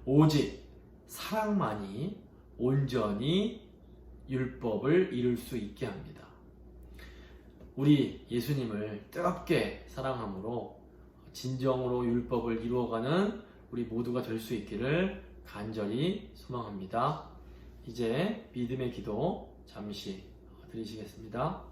오직 사랑만이 온전히 율법을 이룰 수 있게 합니다. 우리 예수님을 뜨겁게 사랑함으로 진정으로 율법을 이루어가는 우리 모두가 될 수 있기를 간절히 소망합니다. 이제 믿음의 기도 잠시 드리시겠습니다.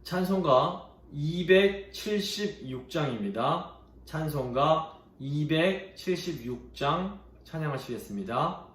찬송가 276장입니다. 찬송가 276장 찬양하시겠습니다.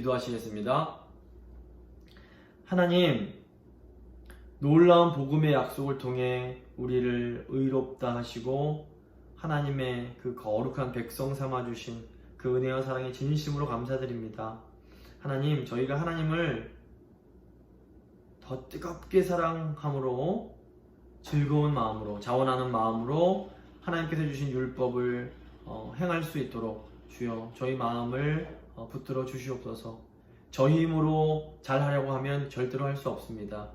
기도하시겠습니다. 하나님, 놀라운 복음의 약속을 통해 우리를 의롭다 하시고 하나님의 그 거룩한 백성 삼아주신 그 은혜와 사랑에 진심으로 감사드립니다. 하나님, 저희가 하나님을 더 뜨겁게 사랑함으로 즐거운 마음으로 자원하는 마음으로 하나님께서 주신 율법을 행할 수 있도록 주여 저희 마음을 붙들어 주시옵소서. 저희 힘으로 잘하려고 하면 절대로 할 수 없습니다.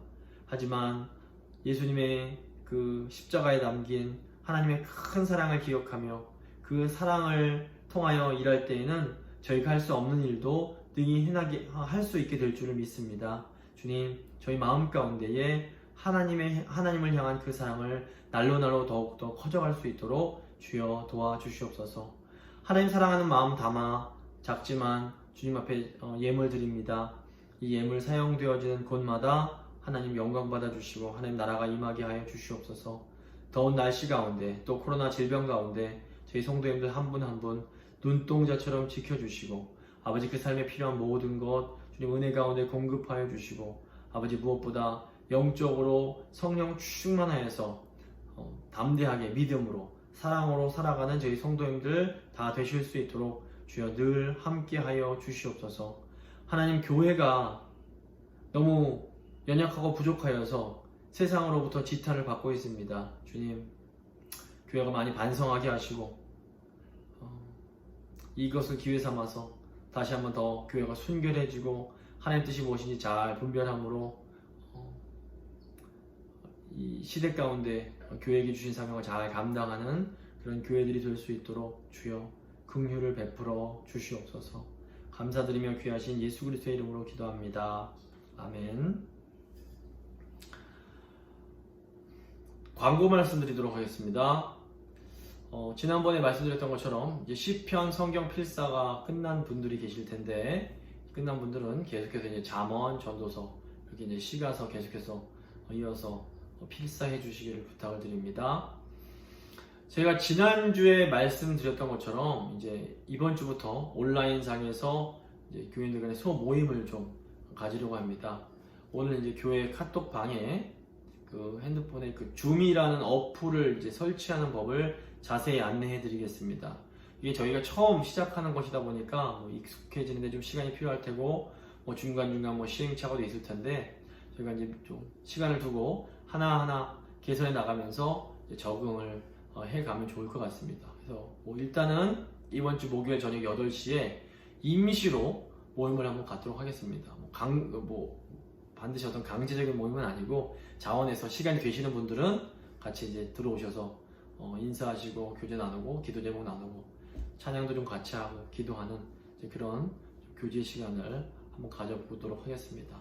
하지만 예수님의 그 십자가에 담긴 하나님의 큰 사랑을 기억하며 그 사랑을 통하여 일할 때에는 저희가 할 수 없는 일도 능히 할 수 있게 될 줄을 믿습니다. 주님, 저희 마음 가운데에 하나님을 향한 그 사랑을 날로 더욱더 커져갈 수 있도록 주여 도와주시옵소서. 하나님 사랑하는 마음 담아 작지만 주님 앞에 예물 드립니다. 이 예물 사용되어지는 곳마다 하나님 영광 받아주시고 하나님 나라가 임하게 하여 주시옵소서. 더운 날씨 가운데 또 코로나 질병 가운데 저희 성도님들 한 분 한 분 눈동자처럼 지켜주시고 아버지 그 삶에 필요한 모든 것 주님 은혜 가운데 공급하여 주시고 아버지 무엇보다 영적으로 성령 충만하여서 담대하게 믿음으로 사랑으로 살아가는 저희 성도님들 다 되실 수 있도록 주여 늘 함께하여 주시옵소서. 하나님, 교회가 너무 연약하고 부족하여서 세상으로부터 지탄을 받고 있습니다. 주님, 교회가 많이 반성하게 하시고 이것을 기회 삼아서 다시 한번 더 교회가 순결해지고 하나님 뜻이 무엇인지 잘 분별함으로 이 시대 가운데 교회에게 주신 사명을 잘 감당하는 그런 교회들이 될 수 있도록 주여 긍휼을 베풀어 주시옵소서. 감사드리며 귀하신 예수 그리스도의 이름으로 기도합니다. 아멘. 광고 말씀드리도록 하겠습니다. 지난번에 말씀드렸던 것처럼 이제 시편 성경 필사가 끝난 분들이 계실 텐데 끝난 분들은 계속해서 이제 잠언, 전도서 이렇게 이제 시가서 계속해서 이어서 필사해 주시기를 부탁을 드립니다. 제가 지난주에 말씀드렸던 것처럼 이제 이번 주부터 온라인상에서 이제 교인들 간의 소모임을 좀 가지려고 합니다. 오늘 이제 교회 카톡 방에 그 핸드폰에 그 줌이라는 어플을 이제 설치하는 법을 자세히 안내해 드리겠습니다. 이게 저희가 처음 시작하는 것이다 보니까 익숙해지는데 좀 시간이 필요할 테고 중간중간 시행착오도 있을 텐데 저희가 이제 좀 시간을 두고 하나하나 개선해 나가면서 이제 적응을 해가면 좋을 것 같습니다. 그래서 일단은 이번 주 목요일 저녁 8시에 임시로 모임을 한번 갖도록 하겠습니다. 반드시 어떤 강제적인 모임은 아니고 자원해서 시간이 되시는 분들은 같이 이제 들어오셔서 인사하시고 교제 나누고 기도 제목 나누고 찬양도 좀 같이 하고 기도하는 이제 그런 교제 시간을 한번 가져보도록 하겠습니다.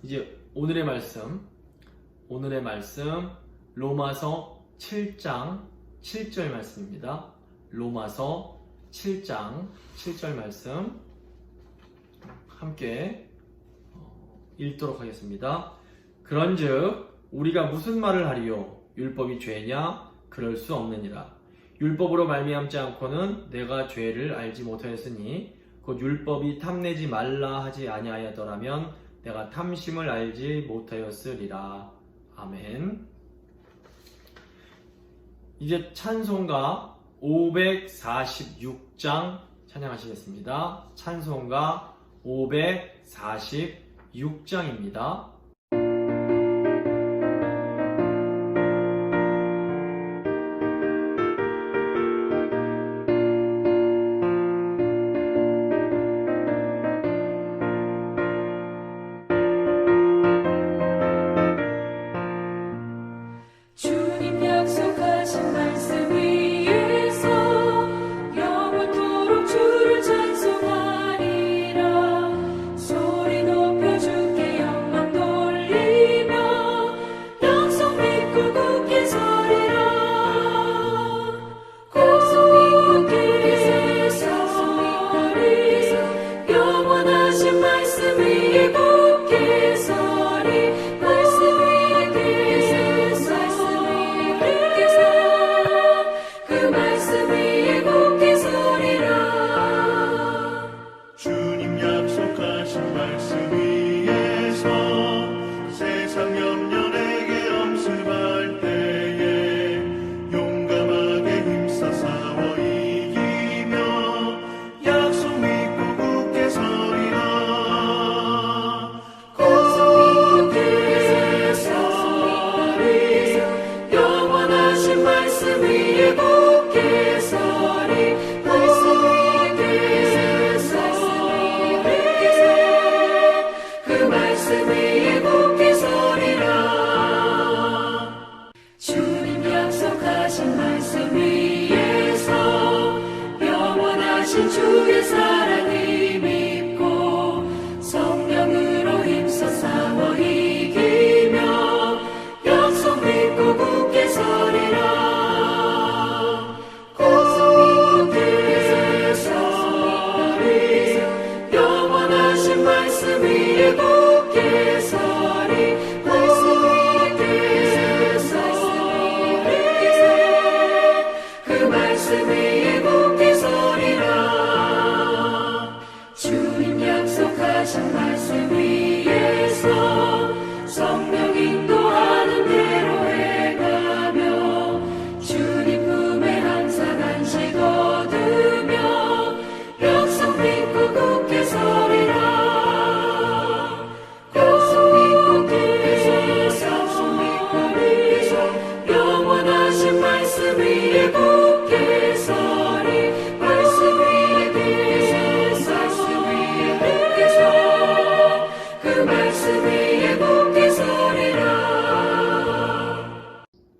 이제 오늘의 말씀 로마서 7장 7절 말씀입니다. 로마서 7장 7절 말씀 함께 읽도록 하겠습니다. 그런즉 우리가 무슨 말을 하리요? 율법이 죄냐? 그럴 수 없느니라. 율법으로 말미암지 않고는 내가 죄를 알지 못하였으니 곧 율법이 탐내지 말라 하지 아니하였더라면 내가 탐심을 알지 못하였으리라. 아멘. 이제 찬송가 546장 찬양하시겠습니다. 찬송가 546장입니다. 주님 약속하신 말씀 위에서 영원토록 주를 찬송하리라. 소리 높여 주께 영광 돌리라.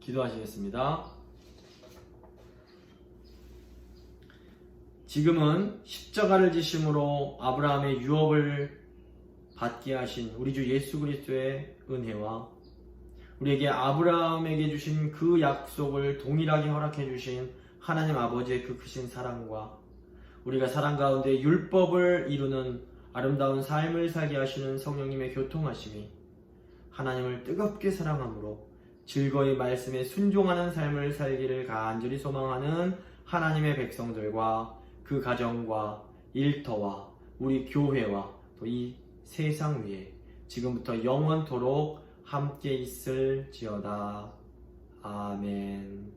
기도하시겠습니다. 지금은 십자가를 지심으로 아브라함의 유업을 받게 하신 우리 주 예수 그리스도의 은혜와 우리에게 아브라함에게 주신 그 약속을 동일하게 허락해 주신 하나님 아버지의 그 크신 사랑과 우리가 사랑 가운데 율법을 이루는 아름다운 삶을 살게 하시는 성령님의 교통하심이 하나님을 뜨겁게 사랑함으로 즐거이 말씀에 순종하는 삶을 살기를 간절히 소망하는 하나님의 백성들과 그 가정과 일터와 우리 교회와 또 이 세상 위에 지금부터 영원토록 함께 있을지어다. 아멘.